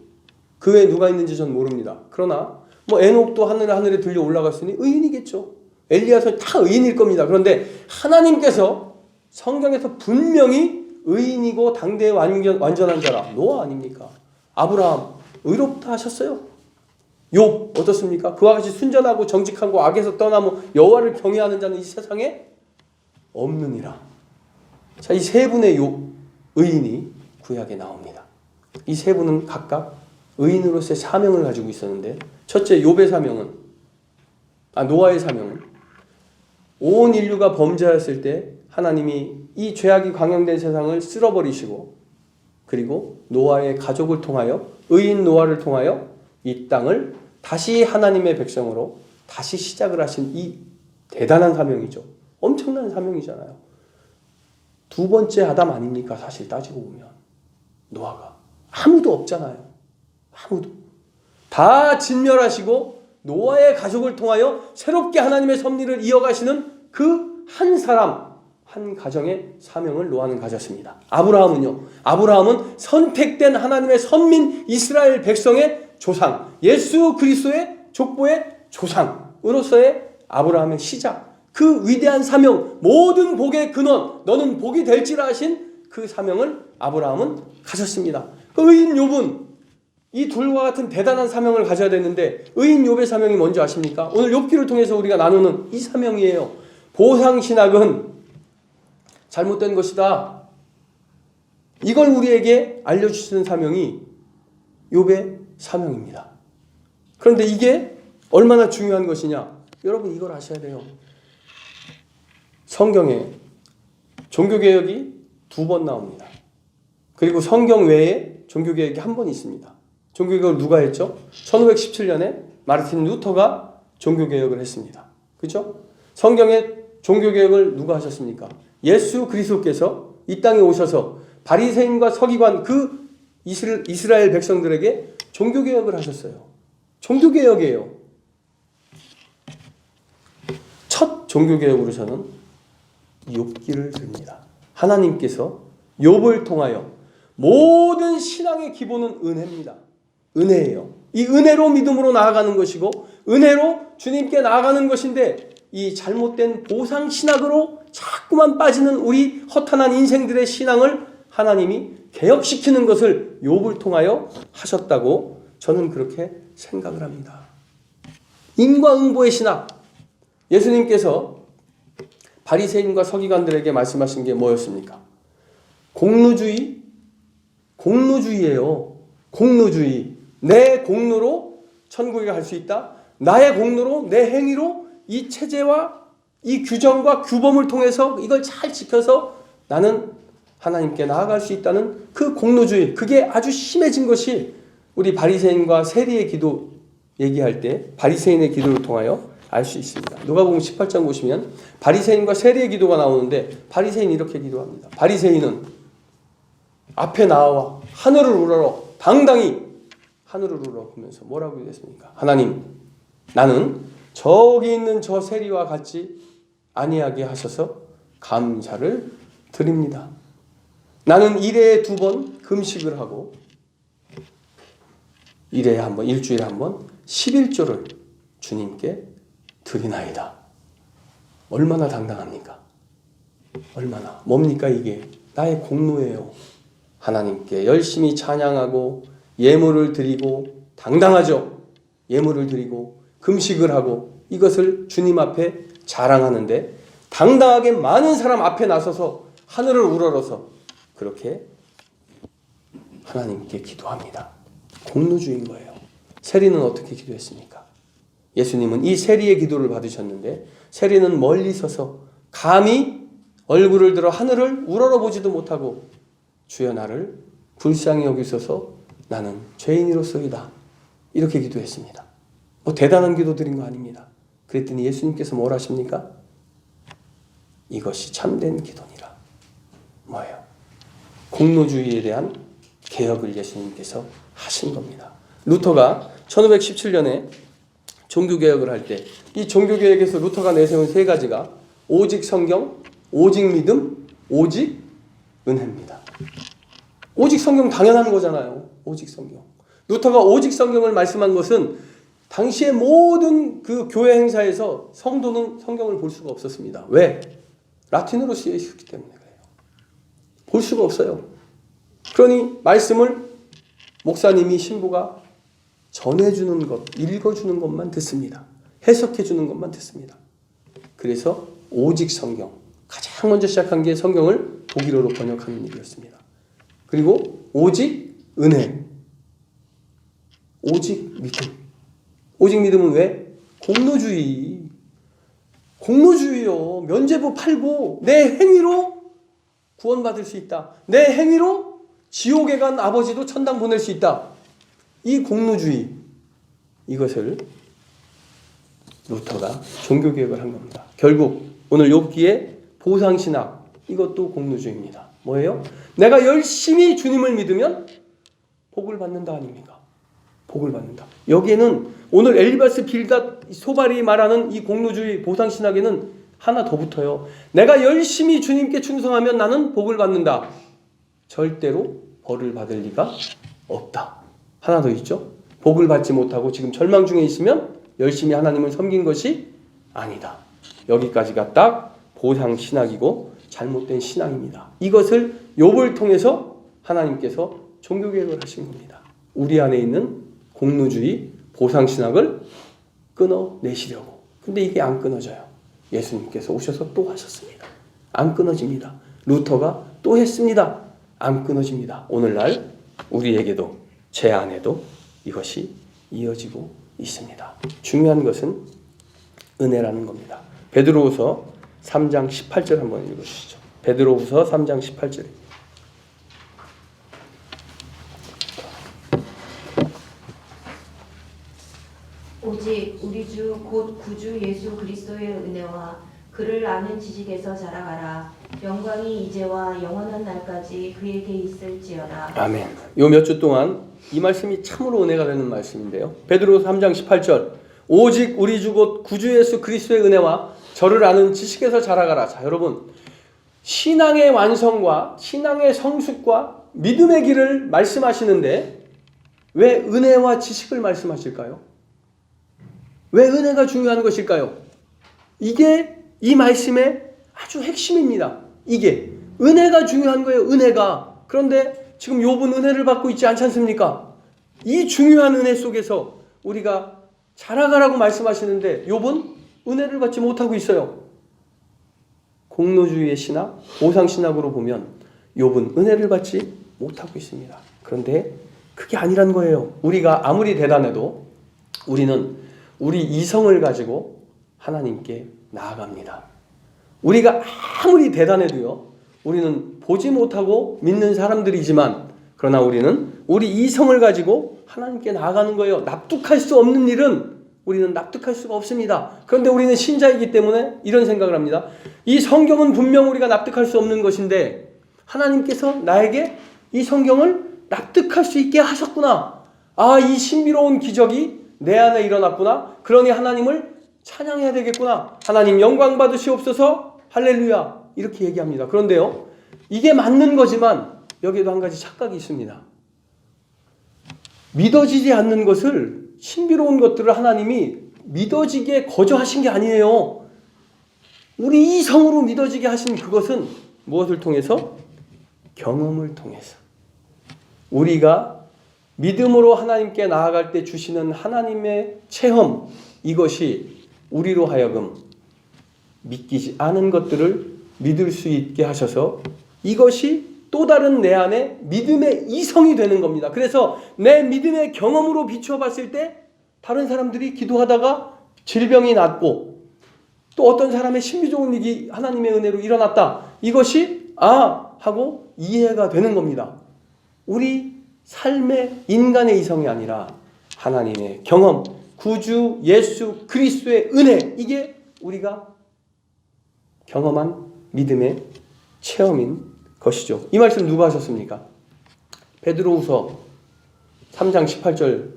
Speaker 1: 그 외에 누가 있는지 전 모릅니다. 그러나 뭐 에녹도 하늘에 들려 올라갔으니 의인이겠죠. 엘리야서 다 의인일 겁니다. 그런데 하나님께서 성경에서 분명히 의인이고 당대의 완전한 자라 노아 아닙니까? 아브라함 의롭다 하셨어요. 욥 어떻습니까? 그와 같이 순전하고 정직하고 악에서 떠나며 여호와를 경외하는 자는 이 세상에 없느니라. 자, 이 세 분의 의인이 구약에 나옵니다. 이 세 분은 각각 의인으로서의 사명을 가지고 있었는데, 첫째 욥의 사명은, 노아의 사명은 온 인류가 범죄하였을 때 하나님이 이 죄악이 강행된 세상을 쓸어버리시고, 그리고 노아의 가족을 통하여, 의인 노아를 통하여 이 땅을 다시 하나님의 백성으로 다시 시작을 하신 이 대단한 사명이죠. 엄청난 사명이잖아요. 두 번째 아담 아닙니까? 사실 따지고 보면 노아가 아무도 없잖아요. 아무도. 다 진멸하시고 노아의 가족을 통하여 새롭게 하나님의 섭리를 이어가시는 그 한 사람, 한 가정의 사명을 노아는 가졌습니다. 아브라함은요? 아브라함은 선택된 하나님의 선민 이스라엘 백성의 조상, 예수 그리스도의 족보의 조상으로서의 아브라함의 시작, 그 위대한 사명, 모든 복의 근원, 너는 복이 될지라 하신 그 사명을 아브라함은 가졌습니다. 그 의인 욥은 이 둘과 같은 대단한 사명을 가져야 되는데 의인 욥의 사명이 뭔지 아십니까? 오늘 욥기를 통해서 우리가 나누는 이 사명이에요. 보상신학은 잘못된 것이다. 이걸 우리에게 알려주시는 사명이 욥의 사명입니다. 그런데 이게 얼마나 중요한 것이냐? 여러분 이걸 아셔야 돼요. 성경에 종교개혁이 2번 나옵니다. 그리고 성경 외에 종교개혁이 1번 있습니다. 종교개혁을 누가 했죠? 1517년에 마르틴 루터가 종교개혁을 했습니다. 그렇죠? 성경에 종교개혁을 누가 하셨습니까? 예수 그리스도께서 이 땅에 오셔서 바리새인과 서기관 그 이스라엘 백성들에게 종교개혁을 하셨어요. 종교개혁이에요. 첫 종교개혁으로 저는 욥기를 듭니다. 하나님께서 욥을 통하여 모든 신앙의 기본은 은혜입니다. 은혜예요. 이 은혜로 믿음으로 나아가는 것이고 은혜로 주님께 나아가는 것인데 이 잘못된 보상신학으로 자꾸만 빠지는 우리 허탄한 인생들의 신앙을 하나님이 개혁시키는 것을 욥을 통하여 하셨다고 저는 그렇게 생각을 합니다. 인과응보의 신학. 예수님께서 바리새인과 서기관들에게 말씀하신 게 뭐였습니까? 공로주의? 공로주의예요. 공로주의. 내 공로로 천국에 갈 수 있다. 나의 공로로 내 행위로 이 체제와 이 규정과 규범을 통해서 이걸 잘 지켜서 나는 하나님께 나아갈 수 있다는 그 공로주의. 그게 아주 심해진 것이 우리 바리새인과 세리의 기도 얘기할 때 바리새인의 기도를 통하여 알 수 있습니다. 누가복음 18장 보시면 바리새인과 세리의 기도가 나오는데 바리새인이 이렇게 기도합니다. 바리새인은 앞에 나와 하늘을 우러러 당당히 하늘을 우러러 보면서 뭐라고 얘기했습니까? 하나님, 나는 저기 있는 저 세리와 같이 아니하게 하셔서 감사를 드립니다. 나는 일회에 2번 금식을 하고 일회에 한 번, 일주일에 한 번 11조를 주님께 드리나이다. 얼마나 당당합니까? 얼마나. 뭡니까 이게? 나의 공로예요. 하나님께 열심히 찬양하고 예물을 드리고 당당하죠. 예물을 드리고 금식을 하고 이것을 주님 앞에 자랑하는데 당당하게 많은 사람 앞에 나서서 하늘을 우러러서 그렇게 하나님께 기도합니다. 공로주의인 거예요. 세리는 어떻게 기도했습니까? 예수님은 이 세리의 기도를 받으셨는데 세리는 멀리 서서 감히 얼굴을 들어 하늘을 우러러보지도 못하고 주여 나를 불쌍히 여기소서 나는 죄인이로소이다. 이렇게 기도했습니다. 뭐 대단한 기도 드린 거 아닙니다. 그랬더니 예수님께서 뭘 하십니까? 이것이 참된 기도니라. 뭐예요? 공로주의에 대한 개혁을 예수님께서 하신 겁니다. 루터가 1517년에 종교개혁을 할 때 이 종교개혁에서 루터가 내세운 3가지가 오직 성경, 오직 믿음, 오직 은혜입니다. 오직 성경 당연한 거잖아요. 오직 성경. 루터가 오직 성경을 말씀한 것은 당시의 모든 그 교회 행사에서 성도는 성경을 볼 수가 없었습니다. 왜? 라틴어로 쓰여 있었기 때문에 그래요. 볼 수가 없어요. 그러니 말씀을 목사님이 신부가 전해주는 것, 읽어주는 것만 듣습니다. 해석해주는 것만 듣습니다. 그래서 오직 성경, 가장 먼저 시작한 게 성경을 독일어로 번역하는 일이었습니다. 그리고 오직 은혜, 오직 믿음. 오직 믿음은 왜? 공로주의. 공로주의요. 면죄부 팔고 내 행위로 구원받을 수 있다. 내 행위로 지옥에 간 아버지도 천당 보낼 수 있다. 이 공로주의, 이것을 루터가 종교개혁을 한 겁니다. 결국 오늘 욥기의 보상신학, 이것도 공로주의입니다. 뭐예요? 내가 열심히 주님을 믿으면 복을 받는다 아닙니까? 복을 받는다. 여기에는 오늘 엘리바스 빌닷 소발이 말하는 이 공로주의 보상신학에는 하나 더 붙어요. 내가 열심히 주님께 충성하면 나는 복을 받는다. 절대로 벌을 받을 리가 없다. 하나 더 있죠. 복을 받지 못하고 지금 절망 중에 있으면 열심히 하나님을 섬긴 것이 아니다. 여기까지가 딱 보상신학이고 잘못된 신앙입니다. 이것을 욥을 통해서 하나님께서 종교개혁을 하신 겁니다. 우리 안에 있는 공로주의, 보상신학을 끊어내시려고. 근데 이게 안 끊어져요. 예수님께서 오셔서 또 하셨습니다. 안 끊어집니다. 루터가 또 했습니다. 안 끊어집니다. 오늘날 우리에게도 제 안에도 이것이 이어지고 있습니다. 중요한 것은 은혜라는 겁니다. 베드로후서 3장 18절 한번 읽어주시죠. 베드로후서 3장 18절.
Speaker 2: 오직 우리 주 곧 구주 예수 그리스도의 은혜와 그를 아는 지식에서 자라가라. 영광이 이제와 영원한 날까지 그에게 있을지어다.
Speaker 1: 아멘. 요 몇 주 동안 이 말씀이 참으로 은혜가 되는 말씀인데요. 베드로서 3장 18절 오직 우리 주 곧 구주 예수 그리스도의 은혜와 저를 아는 지식에서 자라가라. 자, 여러분, 신앙의 완성과 신앙의 성숙과 믿음의 길을 말씀하시는데 왜 은혜와 지식을 말씀하실까요? 왜 은혜가 중요한 것일까요? 이게 이 말씀의 아주 핵심입니다. 이게 은혜가 중요한 거예요. 은혜가. 그런데 지금 욥은 은혜를 받고 있지 않지 않습니까? 이 중요한 은혜 속에서 우리가 자라가라고 말씀하시는데 욥은 은혜를 받지 못하고 있어요. 공로주의의 신학, 보상신학으로 보면 욥은 은혜를 받지 못하고 있습니다. 그런데 그게 아니란 거예요. 우리가 아무리 대단해도 우리는 우리 이성을 가지고 하나님께 나아갑니다. 우리가 아무리 대단해도요, 우리는 보지 못하고 믿는 사람들이지만 그러나 우리는 우리 이성을 가지고 하나님께 나아가는 거예요. 납득할 수 없는 일은 우리는 납득할 수가 없습니다. 그런데 우리는 신자이기 때문에 이런 생각을 합니다. 이 성경은 분명 우리가 납득할 수 없는 것인데 하나님께서 나에게 이 성경을 납득할 수 있게 하셨구나. 아, 이 신비로운 기적이 내 안에 일어났구나. 그러니 하나님을 찬양해야 되겠구나. 하나님 영광 받으시옵소서. 할렐루야. 이렇게 얘기합니다. 그런데요, 이게 맞는 거지만 여기에도 한 가지 착각이 있습니다. 믿어지지 않는 것을, 신비로운 것들을 하나님이 믿어지게 거저하신 게 아니에요. 우리 이성으로 믿어지게 하신 그것은 무엇을 통해서? 경험을 통해서. 우리가 믿음으로 하나님께 나아갈 때 주시는 하나님의 체험, 이것이 우리로 하여금 믿기지 않은 것들을 믿을 수 있게 하셔서 이것이 또 다른 내 안에 믿음의 이성이 되는 겁니다. 그래서 내 믿음의 경험으로 비추어 봤을 때 다른 사람들이 기도하다가 질병이 낫고 또 어떤 사람의 신비적인 일이 하나님의 은혜로 일어났다. 이것이 하고 이해가 되는 겁니다. 우리 삶의 인간의 이성이 아니라 하나님의 경험, 구주 예수 그리스도의 은혜, 이게 우리가 경험한 믿음의 체험인 것이죠. 이 말씀 누가 하셨습니까? 베드로후서 3장 18절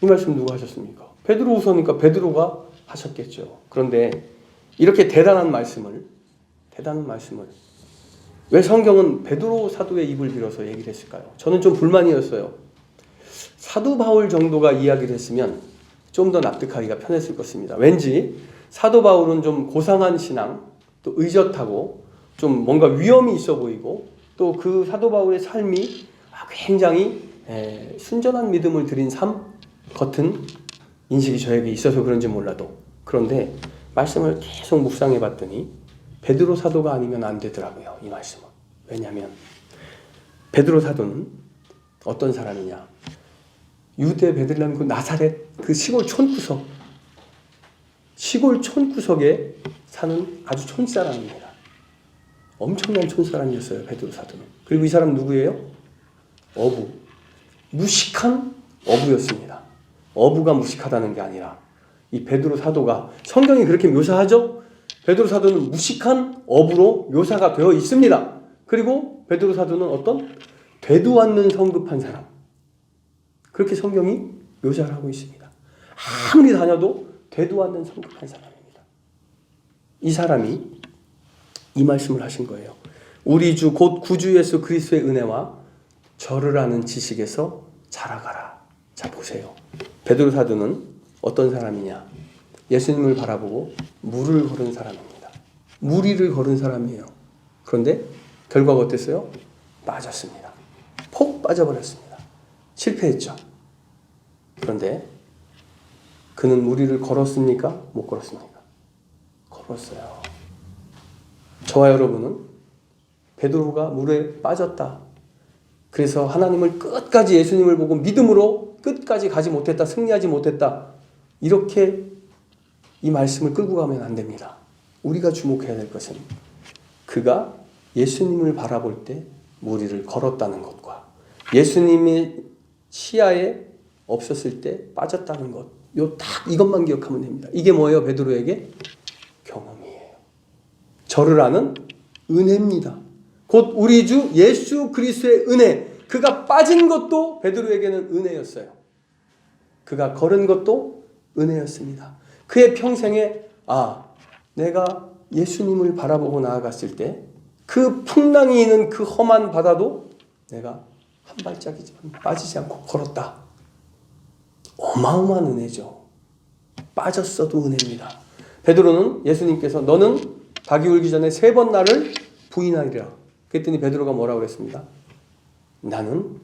Speaker 1: 이 말씀 누가 하셨습니까? 베드로후서니까 베드로가 하셨겠죠. 그런데 이렇게 대단한 말씀을 왜 성경은 베드로 사도의 입을 빌어서 얘기를 했을까요? 저는 좀 불만이었어요. 사도 바울 정도가 이야기를 했으면 좀 더 납득하기가 편했을 것입니다. 왠지 사도 바울은 좀 고상한 신앙, 또 의젓하고 좀 뭔가 위험이 있어 보이고 또 그 사도 바울의 삶이 굉장히 순전한 믿음을 들인 삶 같은 인식이 저에게 있어서 그런지 몰라도, 그런데 말씀을 계속 묵상해 봤더니 베드로 사도가 아니면 안 되더라고요. 이 말씀은. 왜냐하면 베드로 사도는 어떤 사람이냐, 유대 베들레헴 그 나사렛 그 시골 촌구석에 사는 아주 촌사람입니다. 엄청난 촌사람이었어요, 베드로 사도는. 그리고 이 사람 누구예요? 어부. 무식한 어부였습니다. 어부가 무식하다는 게 아니라 이 베드로 사도가, 성경이 그렇게 묘사하죠? 베드로 사도는 무식한 어부로 묘사가 되어 있습니다. 그리고 베드로 사도는 어떤 되도 않는 성급한 사람, 그렇게 성경이 묘사를 하고 있습니다. 아무리 다녀도 되도 않는 성급한 사람입니다. 이 사람이 이 말씀을 하신 거예요. 우리 주 곧 구주 예수 그리스도의 은혜와 저를 아는 지식에서 자라가라. 자, 보세요. 베드로 사도는 어떤 사람이냐? 예수님을 바라보고 물을 걸은 사람입니다. 무리를 걸은 사람이에요. 그런데 결과가 어땠어요? 빠졌습니다. 폭 빠져버렸습니다. 실패했죠. 그런데 그는 무리를 걸었습니까? 못 걸었습니까? 걸었어요. 저와 여러분은 베드로가 물에 빠졌다, 그래서 하나님을 끝까지, 예수님을 보고 믿음으로 끝까지 가지 못했다, 승리하지 못했다, 이렇게 이 말씀을 끌고 가면 안 됩니다. 우리가 주목해야 될 것은 그가 예수님을 바라볼 때 무리를 걸었다는 것과 예수님의 시야에 없었을 때 빠졌다는 것, 딱 이것만 기억하면 됩니다. 이게 뭐예요? 베드로에게 경험이에요. 저를 아는 은혜입니다. 곧 우리 주 예수 그리스도의 은혜. 그가 빠진 것도 베드로에게는 은혜였어요. 그가 걸은 것도 은혜였습니다. 그의 평생에 내가 예수님을 바라보고 나아갔을 때 그 풍랑이 있는 그 험한 바다도 내가 한 발짝이지만 빠지지 않고 걸었다. 어마어마한 은혜죠. 빠졌어도 은혜입니다. 베드로는 예수님께서 너는 닭이 울기 전에 3번 나를 부인하리라. 그랬더니 베드로가 뭐라고 그랬습니다. 나는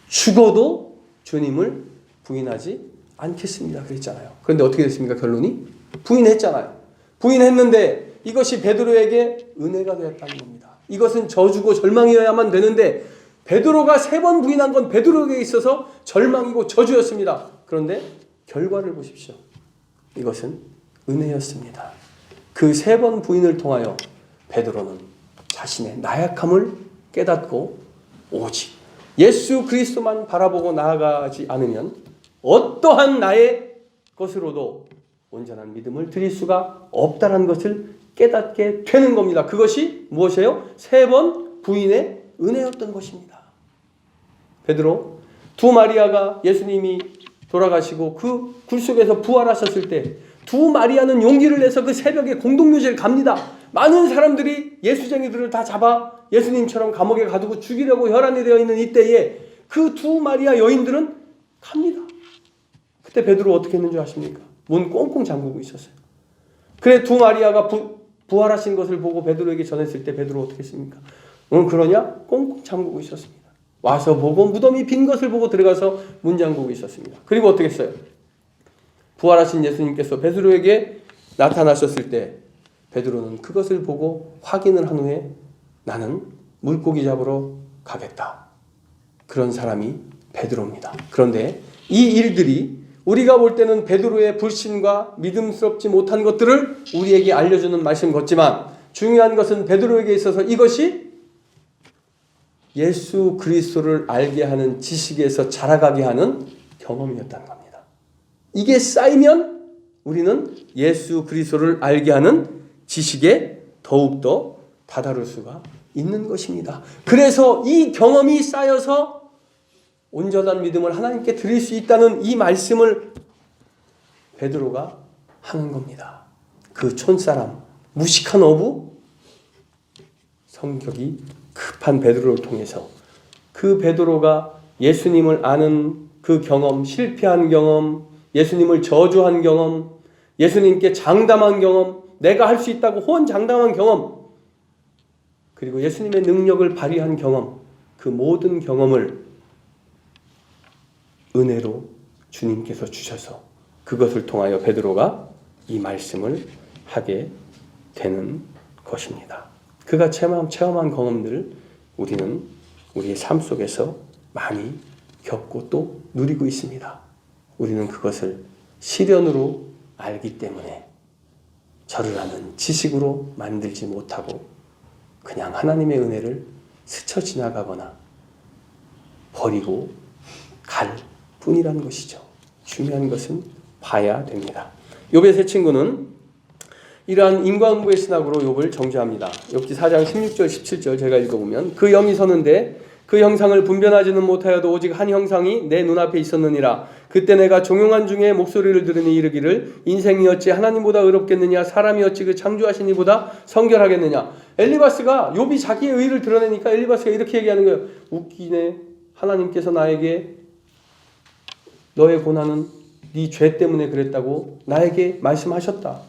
Speaker 1: 죽어도 주님을 부인하지 않겠습니다. 그랬잖아요. 그런데 어떻게 됐습니까? 결론이? 부인했잖아요. 부인했는데 이것이 베드로에게 은혜가 되었다는 겁니다. 이것은 저주고 절망이어야만 되는데 베드로가 3번 부인한 건 베드로에게 있어서 절망이고 저주였습니다. 그런데 결과를 보십시오. 이것은 은혜였습니다. 그 3번 부인을 통하여 베드로는 자신의 나약함을 깨닫고 오직 예수 그리스도만 바라보고 나아가지 않으면 어떠한 나의 것으로도 온전한 믿음을 드릴 수가 없다는 것을 깨닫게 되는 겁니다. 그것이 무엇이에요? 3번 부인의 은혜였던 것입니다. 베드로, 두 마리아가 예수님이 돌아가시고 그 굴 속에서 부활하셨을 때 두 마리아는 용기를 내서 그 새벽에 공동묘지를 갑니다. 많은 사람들이 예수쟁이들을 다 잡아 예수님처럼 감옥에 가두고 죽이려고 혈안이 되어 있는 이때에 그 두 마리아 여인들은 갑니다. 그때 베드로 어떻게 했는지 아십니까? 문 꽁꽁 잠그고 있었어요. 그래 두 마리아가 부활하신 것을 보고 베드로에게 전했을 때 베드로 어떻게 했습니까? 그러냐? 꽁꽁 잠그고 있었습니다. 와서 보고 무덤이 빈 것을 보고 들어가서 문 잠그고 있었습니다. 그리고 어떻게 했어요? 부활하신 예수님께서 베드로에게 나타나셨을 때 베드로는 그것을 보고 확인을 한 후에 나는 물고기 잡으러 가겠다. 그런 사람이 베드로입니다. 그런데 이 일들이 우리가 볼 때는 베드로의 불신과 믿음스럽지 못한 것들을 우리에게 알려주는 말씀 같지만 중요한 것은 베드로에게 있어서 이것이 예수 그리스도를 알게 하는 지식에서 자라가게 하는 경험이었다는 겁니다. 이게 쌓이면 우리는 예수 그리스도를 알게 하는 지식에 더욱더 다다를 수가 있는 것입니다. 그래서 이 경험이 쌓여서 온전한 믿음을 하나님께 드릴 수 있다는 이 말씀을 베드로가 하는 겁니다. 그 촌사람, 무식한 어부, 성격이 급한 베드로를 통해서 그 베드로가 예수님을 아는 그 경험, 실패한 경험, 예수님을 저주한 경험, 예수님께 장담한 경험, 내가 할 수 있다고 호언장담한 경험, 그리고 예수님의 능력을 발휘한 경험, 그 모든 경험을 은혜로 주님께서 주셔서 그것을 통하여 베드로가 이 말씀을 하게 되는 것입니다. 그가 체험한 경험들을 우리는 우리의 삶 속에서 많이 겪고 또 누리고 있습니다. 우리는 그것을 시련으로 알기 때문에 저를 아는 지식으로 만들지 못하고 그냥 하나님의 은혜를 스쳐 지나가거나 버리고 갈 뿐이라는 것이죠. 중요한 것은 봐야 됩니다. 욥의 세 친구는 이러한 인과응보의 신학으로 욥을 정죄합니다. 욥기 4장 16절 17절 제가 읽어보면 그 영이 서는데 그 형상을 분별하지는 못하여도 오직 한 형상이 내 눈앞에 있었느니라. 그때 내가 종용한 중에 목소리를 들으니 이르기를 인생이 어찌 하나님보다 의롭겠느냐, 사람이 어찌 그 창조하신 이보다 성결하겠느냐. 엘리바스가 욥이 자기의 의를 드러내니까 엘리바스가 이렇게 얘기하는 거예요. 웃기네. 하나님께서 나에게 너의 고난은 네 죄 때문에 그랬다고 나에게 말씀하셨다.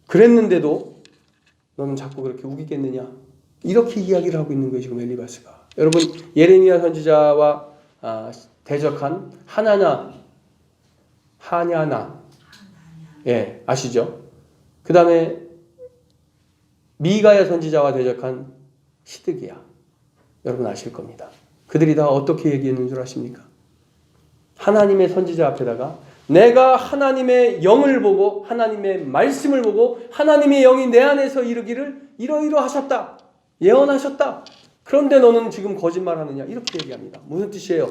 Speaker 1: 그랬는데도 너는 자꾸 그렇게 우기겠느냐. 이렇게 이야기를 하고 있는 거예요. 지금 엘리바스가. 여러분 예레미야 선지자와 대적한 하냐나 예, 아시죠? 그 다음에 미가야 선지자와 대적한 시드기야. 여러분 아실 겁니다. 그들이 다 어떻게 얘기했는 줄 아십니까? 하나님의 선지자 앞에다가 내가 하나님의 영을 보고 하나님의 말씀을 보고 하나님의 영이 내 안에서 이르기를 이러이러하셨다. 예언하셨다. 그런데 너는 지금 거짓말하느냐. 이렇게 얘기합니다. 무슨 뜻이에요?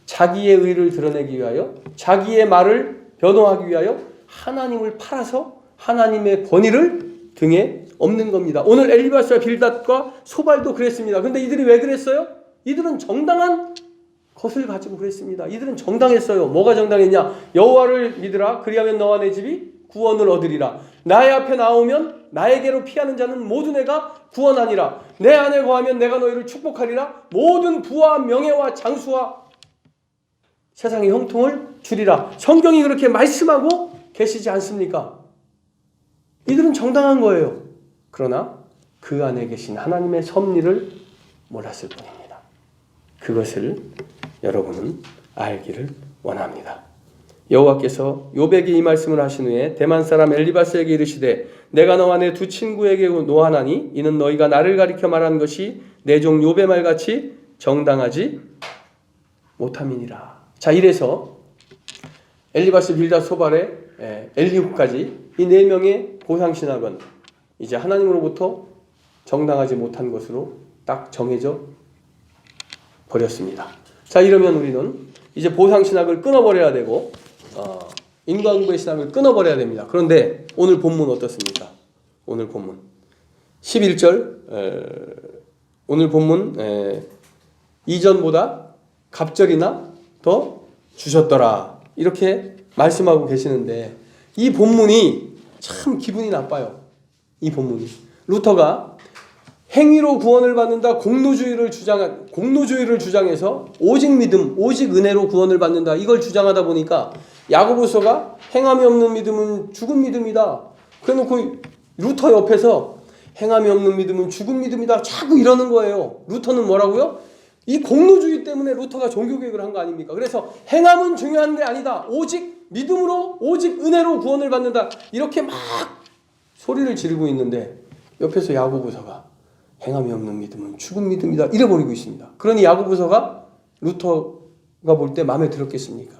Speaker 1: 자기의 의를 드러내기 위하여 자기의 말을 변호하기 위하여 하나님을 팔아서 하나님의 권위를 등에 없는 겁니다. 오늘 엘리바스와 빌닷과 소발도 그랬습니다. 근데 이들이 왜 그랬어요? 이들은 정당한 것을 가지고 그랬습니다. 이들은 정당했어요. 뭐가 정당했냐? 여호와를 믿으라. 그리하면 너와 내 집이 구원을 얻으리라. 나의 앞에 나오면 나에게로 피하는 자는 모두 내가 구원하니라. 내 안에 거하면 내가 너희를 축복하리라. 모든 부와 명예와 장수와 세상의 형통을 주리라. 성경이 그렇게 말씀하고 계시지 않습니까? 이들은 정당한 거예요. 그러나 그 안에 계신 하나님의 섭리를 몰랐을 뿐입니다. 그것을 여러분은 알기를 원합니다. 여호와께서 욥에게 이 말씀을 하신 후에 대만 사람 엘리바스에게 이르시되 내가 너와 내 두 친구에게 노하나니 이는 너희가 나를 가리켜 말한 것이 내 종 욥의 말같이 정당하지 못함이니라. 자, 이래서 엘리바스, 빌닷, 소발의 엘리후까지 이 네 명의 보상신학은 이제 하나님으로부터 정당하지 못한 것으로 딱 정해져 버렸습니다. 자, 이러면 우리는 이제 보상신학을 끊어버려야 되고 인과응보의 신학을 끊어버려야 됩니다. 그런데 오늘 본문 어떻습니까? 오늘 본문 11절 오늘 본문 이전보다 갑절이나 더 주셨더라 이렇게 말씀하고 계시는데 이 본문이 참 기분이 나빠요. 이 본문이 루터가 행위로 구원을 받는다 공로주의를 주장해서 오직 믿음, 오직 은혜로 구원을 받는다 이걸 주장하다 보니까 야고보서가 행함이 없는 믿음은 죽은 믿음이다. 그래놓고 루터 옆에서 행함이 없는 믿음은 죽은 믿음이다 자꾸 이러는 거예요. 루터는 뭐라고요? 이 공로주의 때문에 루터가 종교개혁을 한 거 아닙니까? 그래서 행함은 중요한 게 아니다. 오직 믿음으로 오직 은혜로 구원을 받는다. 이렇게 막 소리를 지르고 있는데 옆에서 야고보서가 행함이 없는 믿음은 죽은 믿음이다 이래버리고 있습니다. 그러니 야고보서가 루터가 볼 때 마음에 들었겠습니까?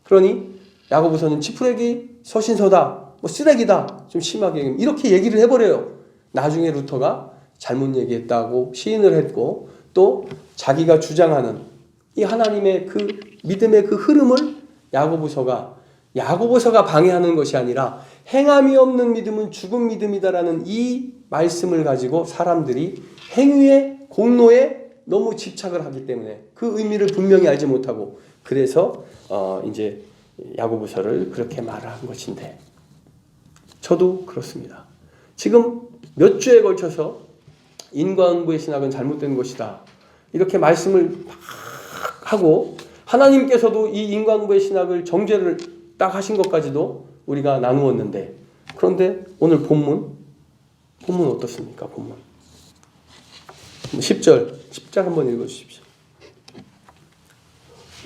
Speaker 1: 그러니 야고보서는 치프레기 서신서다, 뭐 쓰레기다, 좀 심하게 이렇게 얘기를 해버려요. 나중에 루터가 잘못 얘기했다고 시인을 했고 또 자기가 주장하는 이 하나님의 그 믿음의 그 흐름을 야고보서가 방해하는 것이 아니라 행함이 없는 믿음은 죽은 믿음이다라는 이 말씀을 가지고 사람들이 행위의 공로에 너무 집착을 하기 때문에 그 의미를 분명히 알지 못하고 그래서 이제 야고보서를 그렇게 말한 것인데 저도 그렇습니다. 지금 몇 주에 걸쳐서 인과응보의 신학은 잘못된 것이다 이렇게 말씀을 막 하고 하나님께서도 이 인과응보의 신학을 정죄를 딱 하신 것까지도 우리가 나누었는데 그런데 오늘 본문 어떻습니까? 본문 10절 한번 읽어주십시오.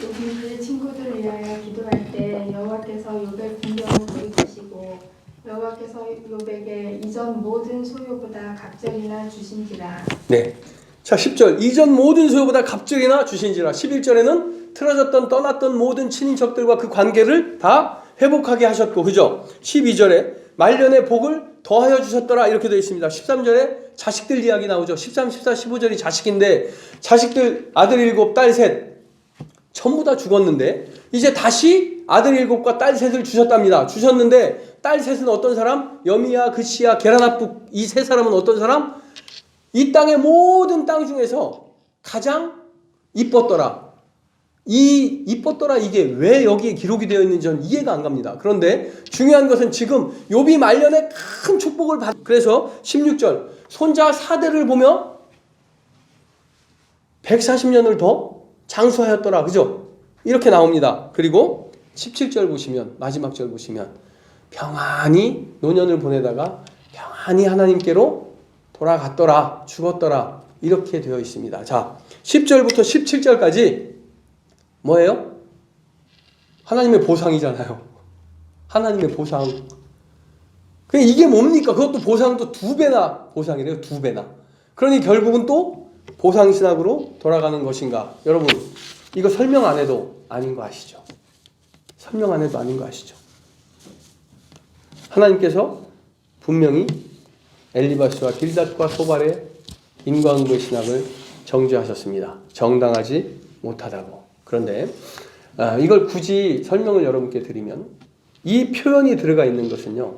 Speaker 3: 욥이 그의 친구들을 위하여 기도할 때 여호와께서 욥의 군병을 돌이키시고 여호와께서 욥에게 이전 모든 소유보다 갑절이나 주신지라.
Speaker 1: 네. 자 10절 이전 모든 소유보다 갑절이나 주신지라. 11절에는 틀어졌던 떠났던 모든 친인척들과 그 관계를 다 회복하게 하셨고 그죠? 12절에 말년의 복을 더하여 주셨더라 이렇게 되어 있습니다. 13절에 자식들 이야기 나오죠. 13, 14, 15절이 자식인데 자식들 아들 7, 딸 3 전부 다 죽었는데 이제 다시 아들 7과 딸 3을 주셨답니다. 주셨는데 딸 3은 어떤 사람? 여미야, 그시야, 게라나북 이 세 사람은 어떤 사람? 이 땅의 모든 땅 중에서 가장 이뻤더라. 이 이뻤더라 이게 왜 여기에 기록이 되어 있는지 저는 이해가 안 갑니다. 그런데 중요한 것은 지금 욥이 말년에 큰 축복을 그래서 16절 손자 4대를 보며 140년을 더 장수하였더라. 그죠? 이렇게 나옵니다. 그리고 17절 보시면 마지막 절 보시면 평안히 노년을 보내다가 평안히 하나님께로 돌아갔더라. 죽었더라. 이렇게 되어 있습니다. 자, 10절부터 17절까지 뭐예요? 하나님의 보상이잖아요. 하나님의 보상. 그냥 이게 뭡니까? 그것도 보상도 2배나 보상이래요. 2배나. 그러니 결국은 또 보상신학으로 돌아가는 것인가? 여러분 이거 설명 안 해도 아닌 거 아시죠? 설명 안 해도 아닌 거 아시죠? 하나님께서 분명히 엘리바스와 빌닷과 소발의 인과응보의 신학을 정죄하셨습니다. 정당하지 못하다고. 그런데 이걸 굳이 설명을 여러분께 드리면 이 표현이 들어가 있는 것은요.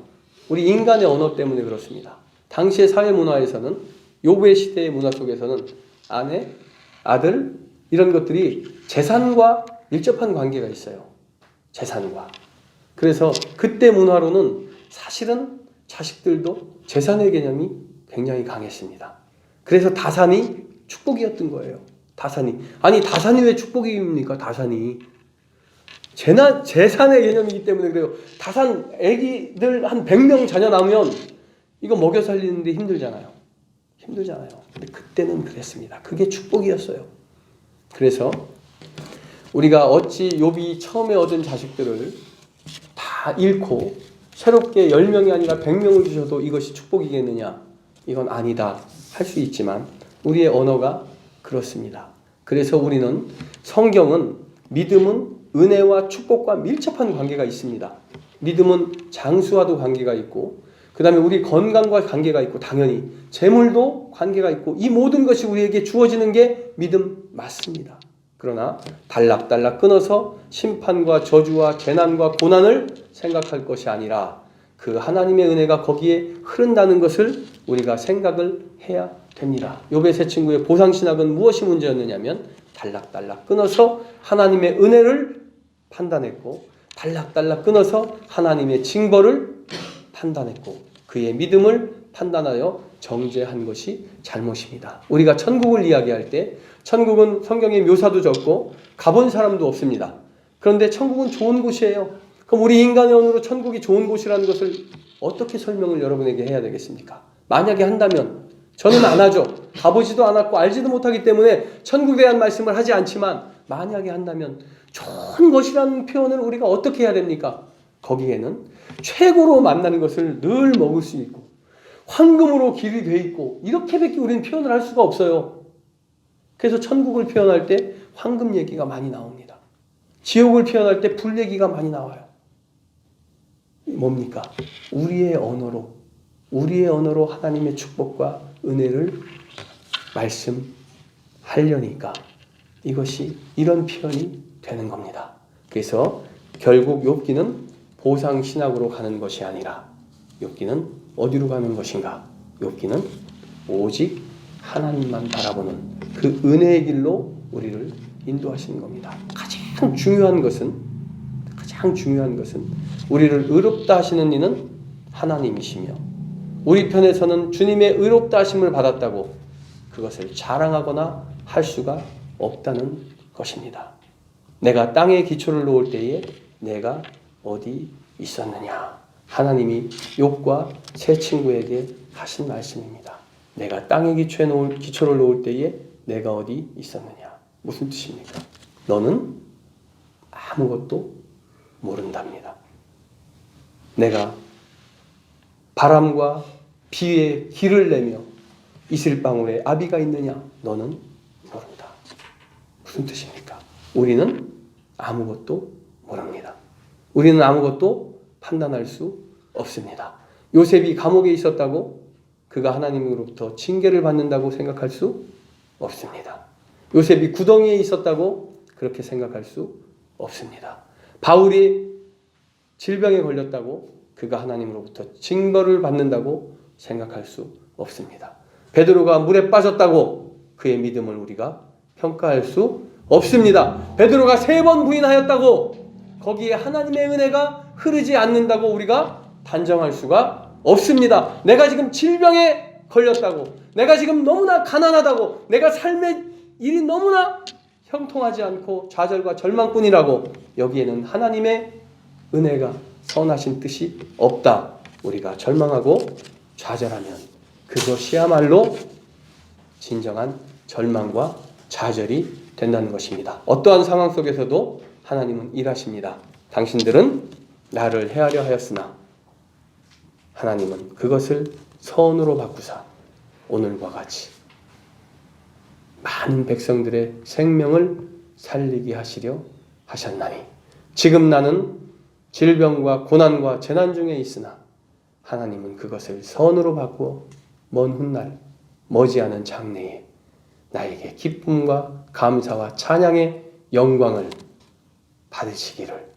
Speaker 1: 우리 인간의 언어 때문에 그렇습니다. 당시의 사회 문화에서는, 욥의 시대의 문화 속에서는 아내, 아들 이런 것들이 재산과 밀접한 관계가 있어요. 재산과. 그래서 그때 문화로는 사실은 자식들도 재산의 개념이 굉장히 강했습니다. 그래서 다산이 축복이었던 거예요. 다산이. 아니 다산이 왜 축복입니까? 다산이. 재산의 개념이기 때문에 그래요. 다산 애기들 한 100명 자녀 나오면 이거 먹여 살리는데 힘들잖아요. 힘들잖아요. 근데 그때는 그랬습니다. 그게 축복이었어요. 그래서 우리가 어찌 욥이 처음에 얻은 자식들을 다 잃고 새롭게 10명이 아니라 100명을 주셔도 이것이 축복이겠느냐? 이건 아니다 할 수 있지만 우리의 언어가 그렇습니다. 그래서 우리는 성경은 믿음은 은혜와 축복과 밀접한 관계가 있습니다. 믿음은 장수와도 관계가 있고 그 다음에 우리 건강과 관계가 있고 당연히 재물도 관계가 있고 이 모든 것이 우리에게 주어지는 게 믿음 맞습니다. 그러나 달락달락 끊어서 심판과 저주와 재난과 고난을 생각할 것이 아니라 그 하나님의 은혜가 거기에 흐른다는 것을 우리가 생각을 해야 됩니다. 욥의 세 친구의 보상신학은 무엇이 문제였느냐면 달락달락 끊어서 하나님의 은혜를 판단했고 달락달락 끊어서 하나님의 징벌을 판단했고 그의 믿음을 판단하여 정죄한 것이 잘못입니다. 우리가 천국을 이야기할 때 천국은 성경에 묘사도 적고 가본 사람도 없습니다. 그런데 천국은 좋은 곳이에요. 그럼 우리 인간의 언어로 천국이 좋은 곳이라는 것을 어떻게 설명을 여러분에게 해야 되겠습니까? 만약에 한다면 저는 안 하죠. 가보지도 않았고 알지도 못하기 때문에 천국에 대한 말씀을 하지 않지만 만약에 한다면 좋은 것이라는 표현을 우리가 어떻게 해야 됩니까? 거기에는 최고로 만나는 것을 늘 먹을 수 있고 황금으로 길이 돼 있고 이렇게밖에 우리는 표현을 할 수가 없어요. 그래서 천국을 표현할 때 황금 얘기가 많이 나옵니다. 지옥을 표현할 때 불 얘기가 많이 나와요. 뭡니까? 우리의 언어로 하나님의 축복과 은혜를 말씀하려니까 이것이 이런 표현이 되는 겁니다. 그래서 결국 욥기는 보상신학으로 가는 것이 아니라 욥기는 어디로 가는 것인가? 욥기는 오직 하나님만 바라보는 그 은혜의 길로 우리를 인도하시는 겁니다. 가장 중요한 것은 우리를 의롭다 하시는 이는 하나님이시며 우리 편에서는 주님의 의롭다 하심을 받았다고 그것을 자랑하거나 할 수가 없다는 것입니다. 내가 땅에 기초를 놓을 때에 내가 어디 있었느냐? 하나님이 욥과 세 친구에게 하신 말씀입니다. 내가 땅에 기초를 놓을 때에 내가 어디 있었느냐? 무슨 뜻입니까? 너는 아무것도 모른답니다. 내가 바람과 비에 길을 내며 이슬방울에 아비가 있느냐? 너는 모른다. 무슨 뜻입니까? 우리는 아무것도 모릅니다. 우리는 아무것도 판단할 수 없습니다. 요셉이 감옥에 있었다고 그가 하나님으로부터 징계를 받는다고 생각할 수 없습니다. 요셉이 구덩이에 있었다고 그렇게 생각할 수 없습니다. 바울이 질병에 걸렸다고 그가 하나님으로부터 징벌을 받는다고 생각할 수 없습니다. 베드로가 물에 빠졌다고 그의 믿음을 우리가 평가할 수 없습니다. 베드로가 3번 부인하였다고 거기에 하나님의 은혜가 흐르지 않는다고 우리가 단정할 수가 없습니다. 내가 지금 질병에 걸렸다고, 내가 지금 너무나 가난하다고, 내가 삶의 일이 너무나 형통하지 않고 좌절과 절망뿐이라고 여기에는 하나님의 은혜가 선하신 뜻이 없다. 우리가 절망하고 좌절하면 그것이야말로 진정한 절망과 좌절이 된다는 것입니다. 어떠한 상황 속에서도 하나님은 일하십니다. 당신들은 나를 헤아려 하였으나 하나님은 그것을 선으로 바꾸사 오늘과 같이 많은 백성들의 생명을 살리게 하시려 하셨나니 지금 나는 질병과 고난과 재난 중에 있으나 하나님은 그것을 선으로 바꾸어 먼 훗날 머지않은 장래에 나에게 기쁨과 감사와 찬양의 영광을 받으시기를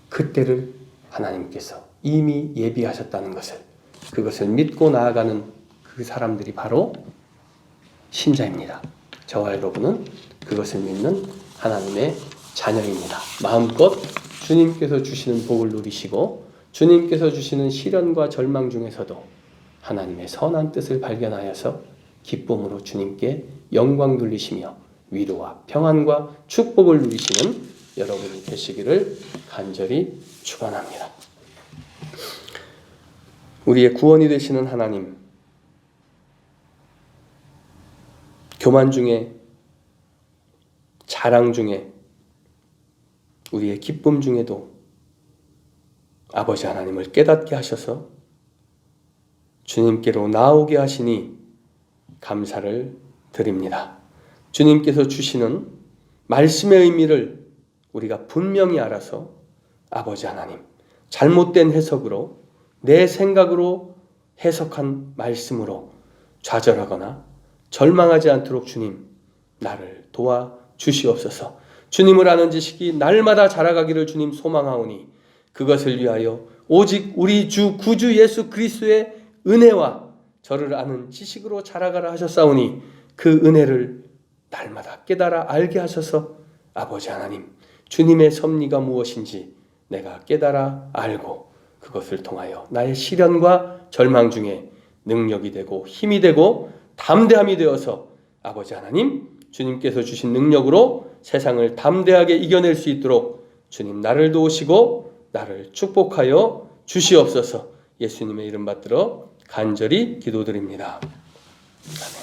Speaker 1: 그때를 하나님께서 이미 예비하셨다는 것을 그것을 믿고 나아가는 그 사람들이 바로 신자입니다. 저와 여러분은 그것을 믿는 하나님의 자녀입니다. 마음껏 주님께서 주시는 복을 누리시고 주님께서 주시는 시련과 절망 중에서도 하나님의 선한 뜻을 발견하여서 기쁨으로 주님께 영광 돌리시며 위로와 평안과 축복을 누리시는 여러분이 되시기를 간절히 축원합니다. 우리의 구원이 되시는 하나님, 교만 중에, 자랑 중에, 우리의 기쁨 중에도 아버지 하나님을 깨닫게 하셔서 주님께로 나오게 하시니 감사를 드립니다. 주님께서 주시는 말씀의 의미를 우리가 분명히 알아서 아버지 하나님, 잘못된 해석으로 내 생각으로 해석한 말씀으로 좌절하거나 절망하지 않도록 주님 나를 도와주시옵소서. 주님을 아는 지식이 날마다 자라가기를 주님 소망하오니 그것을 위하여 오직 우리 주 구주 예수 그리스도의 은혜와 저를 아는 지식으로 자라가라 하셨사오니 그 은혜를 날마다 깨달아 알게 하셔서 아버지 하나님 주님의 섭리가 무엇인지 내가 깨달아 알고 그것을 통하여 나의 시련과 절망 중에 능력이 되고 힘이 되고 담대함이 되어서 아버지 하나님 주님께서 주신 능력으로 세상을 담대하게 이겨낼 수 있도록 주님 나를 도우시고 나를 축복하여 주시옵소서. 예수님의 이름 받들어 간절히 기도드립니다. 아멘.